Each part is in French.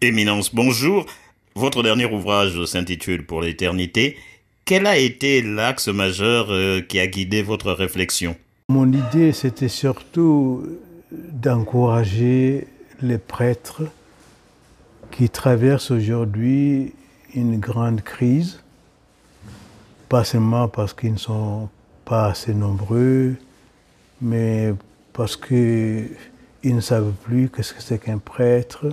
Éminence, bonjour. Votre dernier ouvrage s'intitule Pour l'éternité. Quel a été l'axe majeur qui a guidé votre réflexion? Mon idée, c'était surtout d'encourager les prêtres qui traversent aujourd'hui une grande crise, pas seulement parce qu'ils ne sont pas assez nombreux, mais parce qu'ils ne savent plus qu'est-ce que c'est qu'un prêtre.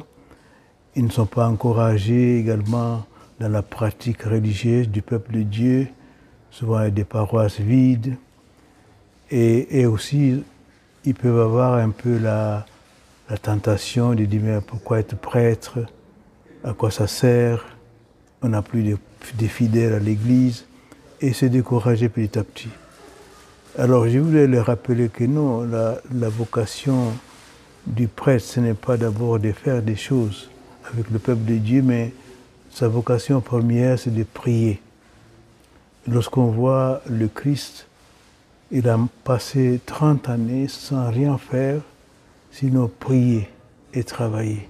Ils ne sont pas encouragés également dans la pratique religieuse du peuple de Dieu. Souvent, il y a des paroisses vides. Et aussi, ils peuvent avoir un peu la tentation de dire mais pourquoi être prêtre? À quoi ça sert? On n'a plus de fidèles à l'église. Et se décourager petit à petit. Alors, je voulais leur rappeler que non, la vocation du prêtre, ce n'est pas d'abord de faire des choses avec le peuple de Dieu, mais sa vocation première, c'est de prier. Lorsqu'on voit le Christ, il a passé 30 années sans rien faire, sinon prier et travailler.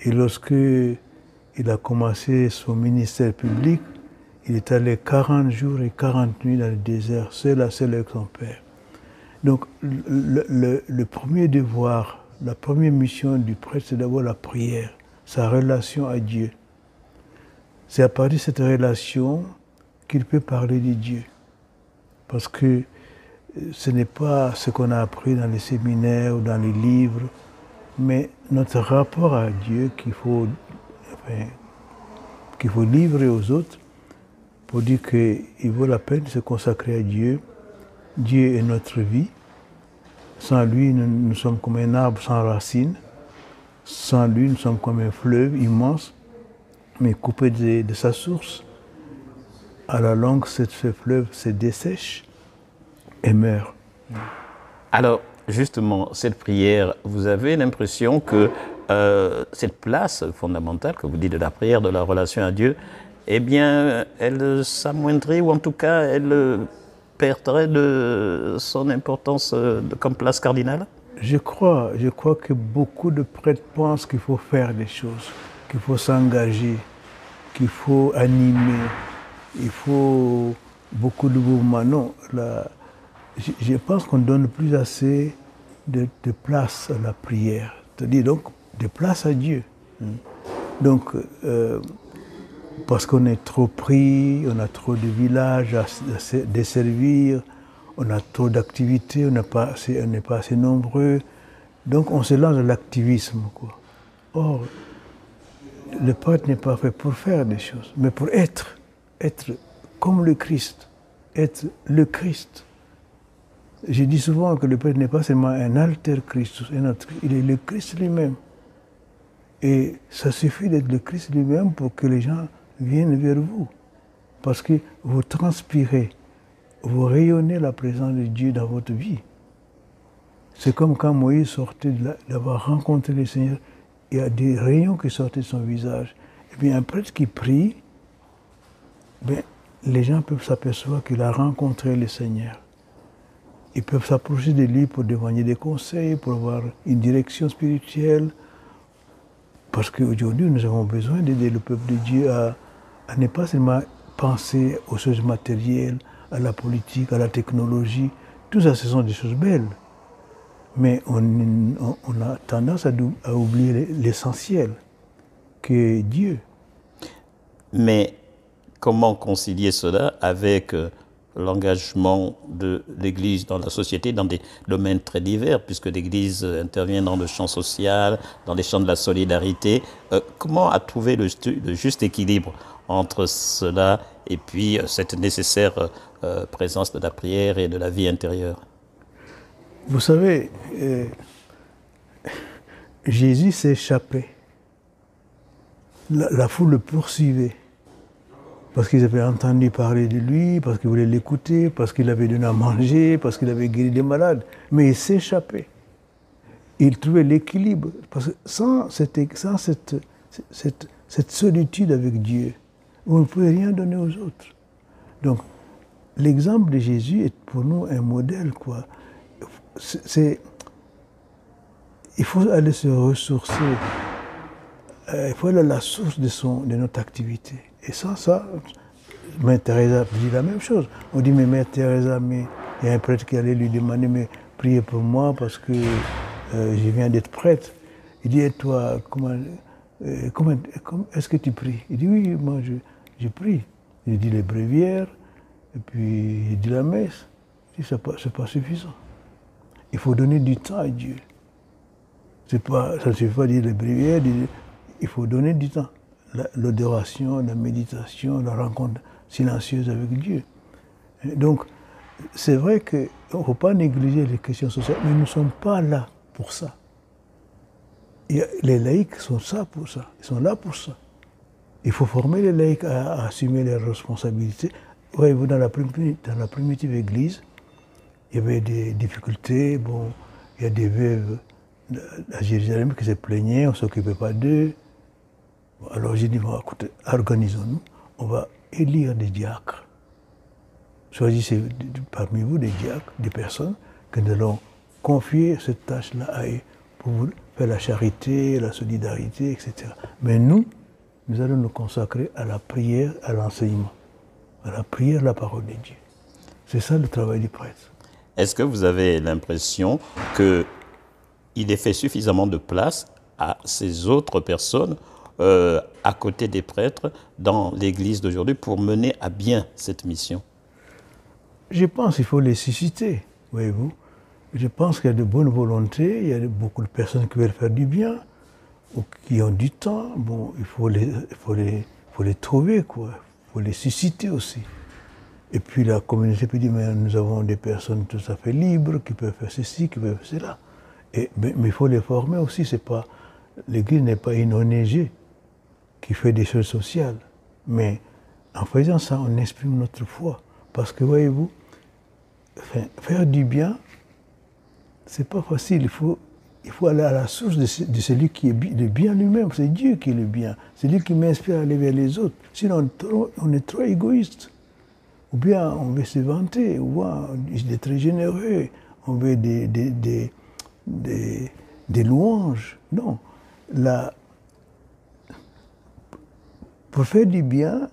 Et lorsque il a commencé son ministère public, il est allé 40 jours et 40 nuits dans le désert, seul avec son Père. Donc le premier devoir, la première mission du prêtre, c'est d'abord la prière, sa relation à Dieu. C'est à partir de cette relation qu'il peut parler de Dieu. Parce que ce n'est pas ce qu'on a appris dans les séminaires ou dans les livres, mais notre rapport à Dieu qu'il faut livrer aux autres pour dire qu'il vaut la peine de se consacrer à Dieu. Dieu est notre vie. Sans lui, nous sommes comme un arbre sans racines. Sans lui, nous sommes comme un fleuve immense, mais coupé de sa source. À la longue, ce fleuve se dessèche et meurt. Alors, justement, cette prière, vous avez l'impression que cette place fondamentale que vous dites de la prière, de la relation à Dieu, eh bien, elle s'amoindrit, ou en tout cas, elle perdrait de son importance comme place cardinale? Je crois que beaucoup de prêtres pensent qu'il faut faire des choses, qu'il faut s'engager, qu'il faut animer, il faut beaucoup de mouvements. Non, je pense qu'on donne plus assez de place à la prière, c'est-à-dire donc de place à Dieu. Donc, parce qu'on est trop pris, on a trop de villages à desservir, on a trop d'activités, on n'est pas assez nombreux. Donc on se lance dans l'activisme, quoi. Or, le prêtre n'est pas fait pour faire des choses, mais pour être comme le Christ, être le Christ. Je dis souvent que le prêtre n'est pas seulement un alter Christus, il est le Christ lui-même. Et ça suffit d'être le Christ lui-même pour que les gens viennent vers vous. Parce que vous transpirez, vous rayonnez la présence de Dieu dans votre vie. C'est comme quand Moïse sortait d'avoir rencontré le Seigneur, il y a des rayons qui sortaient de son visage. Et bien un prêtre qui prie, les gens peuvent s'apercevoir qu'il a rencontré le Seigneur. Ils peuvent s'approcher de lui pour demander des conseils, pour avoir une direction spirituelle. Parce qu'aujourd'hui, nous avons besoin d'aider le peuple de Dieu à ne pas seulement penser aux choses matérielles, à la politique, à la technologie. Tout ça, ce sont des choses belles. Mais on a tendance à oublier l'essentiel, qui est Dieu. Mais comment concilier cela avec l'engagement de l'Église dans la société, dans des domaines très divers, puisque l'Église intervient dans le champ social, dans les champs de la solidarité. Comment à trouver le juste équilibre entre cela et puis cette nécessaire présence de la prière et de la vie intérieure? Vous savez, Jésus s'est échappé. La foule le poursuivait. Parce qu'ils avaient entendu parler de lui, parce qu'ils voulaient l'écouter, parce qu'il avait donné à manger, parce qu'il avait guéri des malades. Mais il s'échappait. Il trouvait l'équilibre. Parce que sans cette solitude avec Dieu, vous ne pouvez rien donner aux autres. Donc, l'exemple de Jésus est pour nous un modèle, quoi. il faut aller se ressourcer. Il faut aller à la source de notre activité. Et ça, Mère Teresa dit la même chose. On dit, mais Mère Teresa, mais il y a un prêtre qui allait lui demander, mais priez pour moi parce que je viens d'être prêtre. Il dit, et toi, comment est-ce que tu pries? Il dit, oui, moi je prie. Il dit les bréviaires, et puis il dit la messe. Il dit, c'est pas suffisant. Il faut donner du temps à Dieu. Ça ne suffit pas de dire les bréviaires, il faut donner du temps. L'adoration, la méditation, la rencontre silencieuse avec Dieu. Et donc, c'est vrai qu'il ne faut pas négliger les questions sociales, mais nous ne sommes pas là pour ça. Les laïcs sont là pour ça. Il faut former les laïcs à assumer leurs responsabilités. Voyez-vous, dans la primitive Église, il y avait des difficultés. Bon, il y a des veuves à Jérusalem qui se plaignaient, on ne s'occupait pas d'eux. Bon, alors j'ai dit, bon, écoutez, organisons-nous, on va élire des diacres. Choisissez parmi vous des diacres, des personnes que nous allons confier cette tâche-là à eux pour vous faire la charité, la solidarité, etc. Mais nous allons nous consacrer à la prière, à l'enseignement, à la prière, à la parole de Dieu. C'est ça le travail du prêtre. Est-ce que vous avez l'impression qu'il est fait suffisamment de place à ces autres personnes à côté des prêtres dans l'Église d'aujourd'hui pour mener à bien cette mission? Je pense qu'il faut les susciter, voyez-vous. Je pense qu'il y a de bonnes volontés, il y a beaucoup de personnes qui veulent faire du bien, ou qui ont du temps. Bon, il faut les trouver, quoi. Il faut les susciter aussi. Et puis la communauté peut dire, mais nous avons des personnes tout à fait libres, qui peuvent faire ceci, qui peuvent faire cela. Mais il faut les former aussi. L'Église n'est pas une ONG qui fait des choses sociales. Mais en faisant ça, on exprime notre foi. Parce que, voyez-vous, faire du bien, c'est pas facile. Il faut aller à la source de celui qui est le bien lui-même. C'est Dieu qui est le bien. C'est lui qui m'inspire à aller vers les autres. Sinon, on est trop égoïste. Ou bien on veut se vanter, ou bien il est très généreux, on veut des louanges. Non. Pour faire du bien,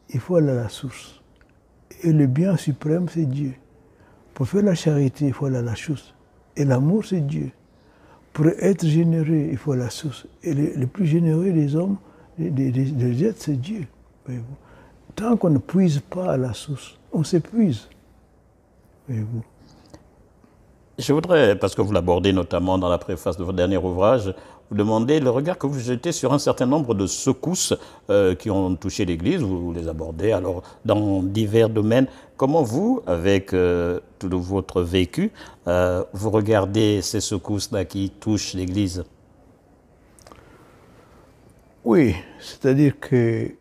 il faut aller à la source. Et le bien suprême, c'est Dieu. Pour faire la charité, il faut aller à la source. Et l'amour, c'est Dieu. Pour être généreux, il faut aller à la source. Et le plus généreux des hommes, des êtres, c'est Dieu. Voyez-vous. Tant qu'on ne puise pas à la source, on s'épuise. Voyez-vous. Je voudrais, parce que vous l'abordez notamment dans la préface de votre dernier ouvrage, vous demander le regard que vous jetez sur un certain nombre de secousses qui ont touché l'Église. Vous les abordez alors dans divers domaines. Comment vous, avec tout votre vécu, vous regardez ces secousses-là qui touchent l'Église? Oui, c'est-à-dire que,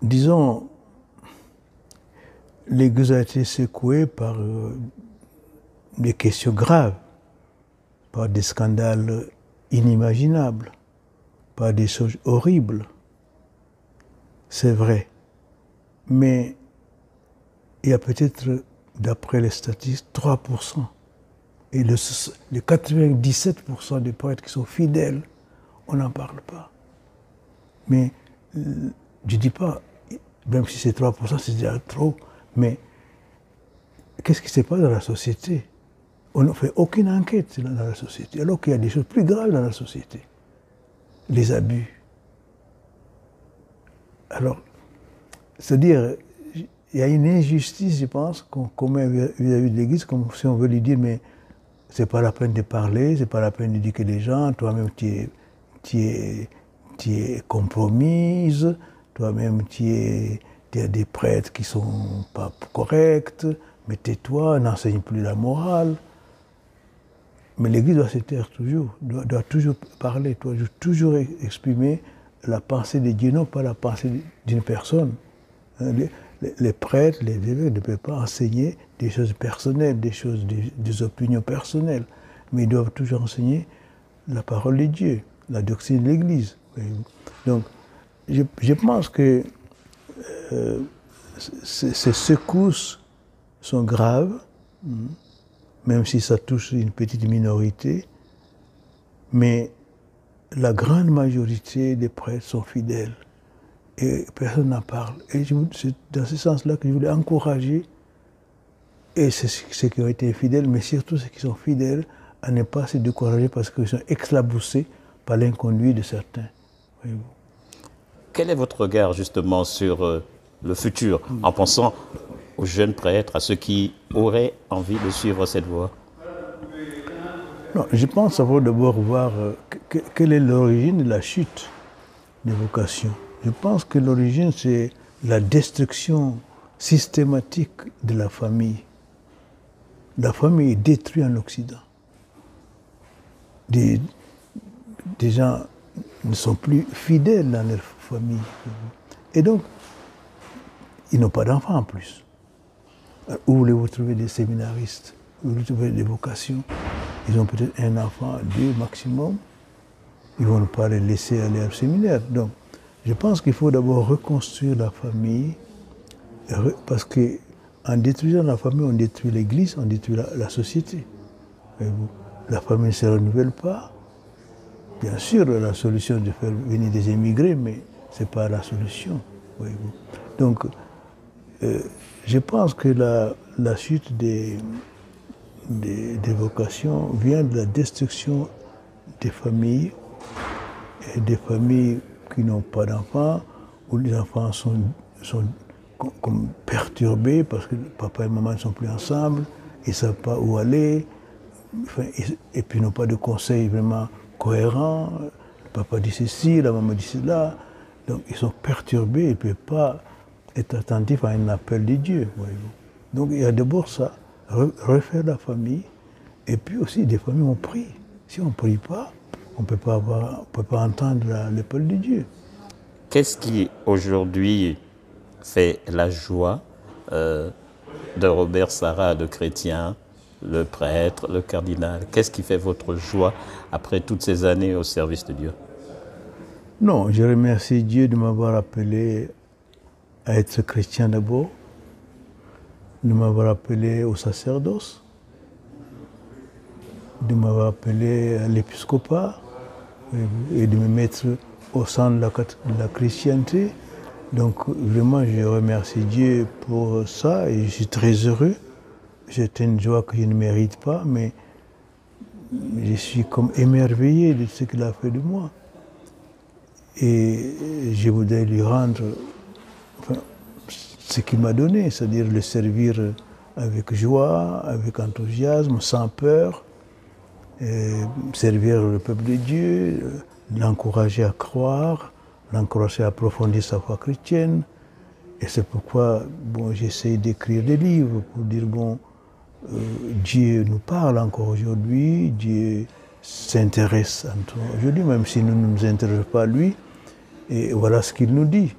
disons, l'Église a été secouée par des questions graves, par des scandales inimaginables, par des choses horribles. C'est vrai. Mais il y a peut-être, d'après les statistiques, 3%. Et les 97% des prêtres qui sont fidèles, on n'en parle pas. Mais je ne dis pas, même si c'est 3%, c'est déjà trop, mais qu'est-ce qui se passe dans la société? On ne fait aucune enquête dans la société, alors qu'il y a des choses plus graves dans la société. Les abus. Alors, c'est-à-dire, il y a une injustice, je pense, qu'on commet vis-à-vis de l'Église, comme si on veut lui dire, mais c'est pas la peine de parler, c'est pas la peine d'éduquer les gens, toi-même tu es compromise, toi-même tu as des prêtres qui sont pas corrects, mais tais-toi, n'enseigne plus la morale. Mais l'Église doit se taire toujours, doit toujours parler, doit toujours exprimer la pensée de Dieu, non pas la pensée d'une personne. Les prêtres, les évêques ne peuvent pas enseigner des choses personnelles, des opinions personnelles, mais ils doivent toujours enseigner la parole de Dieu, la doctrine de l'Église. Donc, je pense que ces secousses sont graves, même si ça touche une petite minorité, mais la grande majorité des prêtres sont fidèles et personne n'en parle. Et c'est dans ce sens-là que je voulais encourager, et c'est ceux qui ont été fidèles, mais surtout ceux qui sont fidèles, à ne pas se décourager parce qu'ils sont éclaboussés par l'inconduite de certains. Voyez-vous. Quel est votre regard justement sur le futur, en pensant aux jeunes prêtres, à ceux qui auraient envie de suivre cette voie? Non, je pense savoir d'abord voir quelle est l'origine de la chute des vocations. Je pense que l'origine, c'est la destruction systématique de la famille. La famille est détruite en Occident. Des gens ne sont plus fidèles dans leur famille. Et donc, ils n'ont pas d'enfants en plus. Où voulez-vous trouver des séminaristes? Où voulez-vous trouver des vocations? Ils ont peut-être un enfant, 2 maximum. Ils ne vont pas les laisser aller au séminaire. Donc, je pense qu'il faut d'abord reconstruire la famille, parce qu'en détruisant la famille, on détruit l'Église, on détruit la société. La famille ne se renouvelle pas. Bien sûr, la solution est de faire venir des émigrés, mais ce n'est pas la solution. Donc, je pense que la chute des vocations vient de la destruction des familles, et des familles qui n'ont pas d'enfants, où les enfants sont comme perturbés parce que papa et maman ne sont plus ensemble, ils ne savent pas où aller, et puis ils n'ont pas de conseils vraiment cohérents. Le papa dit ceci, la maman dit cela, donc ils sont perturbés, ils ne peuvent pas être attentifs à un appel de Dieu. Voyez-vous. Donc il y a d'abord ça, refaire la famille, et puis aussi des familles on prie. Si on ne prie pas, on ne peut pas entendre l'appel de Dieu. Qu'est-ce qui aujourd'hui fait la joie de Robert Sarrat, le chrétien, le prêtre, le cardinal? Qu'est-ce qui fait votre joie après toutes ces années au service de Dieu? Non, je remercie Dieu de m'avoir appelé à être chrétien d'abord, de m'avoir appelé au sacerdoce, de m'avoir appelé à l'épiscopat et de me mettre au centre de la chrétienté. Donc vraiment, je remercie Dieu pour ça et je suis très heureux. C'est une joie que je ne mérite pas, mais je suis comme émerveillé de ce qu'il a fait de moi. Et je voudrais lui rendre ce qu'il m'a donné, c'est-à-dire le servir avec joie, avec enthousiasme, sans peur, servir le peuple de Dieu, l'encourager à croire, l'encourager à approfondir sa foi chrétienne. Et c'est pourquoi j'essaie d'écrire des livres pour dire, Dieu nous parle encore aujourd'hui, Dieu s'intéresse à nous aujourd'hui, même si nous ne nous intéressons pas à lui. Et voilà ce qu'il nous dit.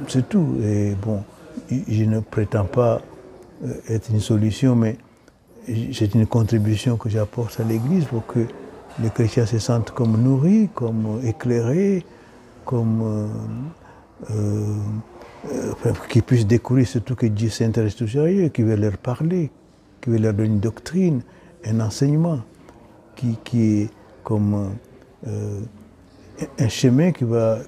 C'est tout. Et je ne prétends pas être une solution, mais c'est une contribution que j'apporte à l'Église pour que les chrétiens se sentent comme nourris, comme éclairés, comme qu'ils puissent découvrir surtout que Dieu s'intéresse toujours à eux, qu'il veut leur parler, qu'il veut leur donner une doctrine, un enseignement qui est comme un chemin qui va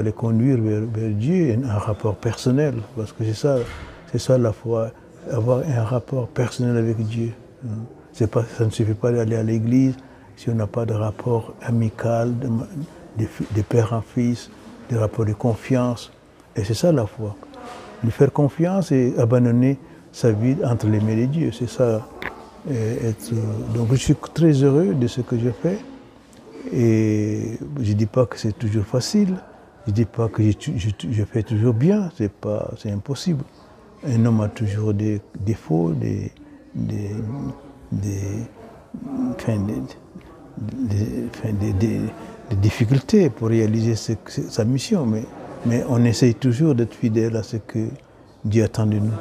les conduire vers Dieu, un rapport personnel, parce que c'est ça la foi, avoir un rapport personnel avec Dieu. Ça ne suffit pas d'aller à l'église si on n'a pas de rapport amical, de père en fils, de rapport de confiance. Et c'est ça la foi. Lui faire confiance et abandonner sa vie entre les mains de Dieu. C'est ça. Donc je suis très heureux de ce que je fais. Et je ne dis pas que c'est toujours facile. Je ne dis pas que je fais toujours bien. C'est impossible. Un homme a toujours des défauts, des difficultés pour réaliser sa mission. Mais on essaye toujours d'être fidèle à ce que Dieu attend de nous.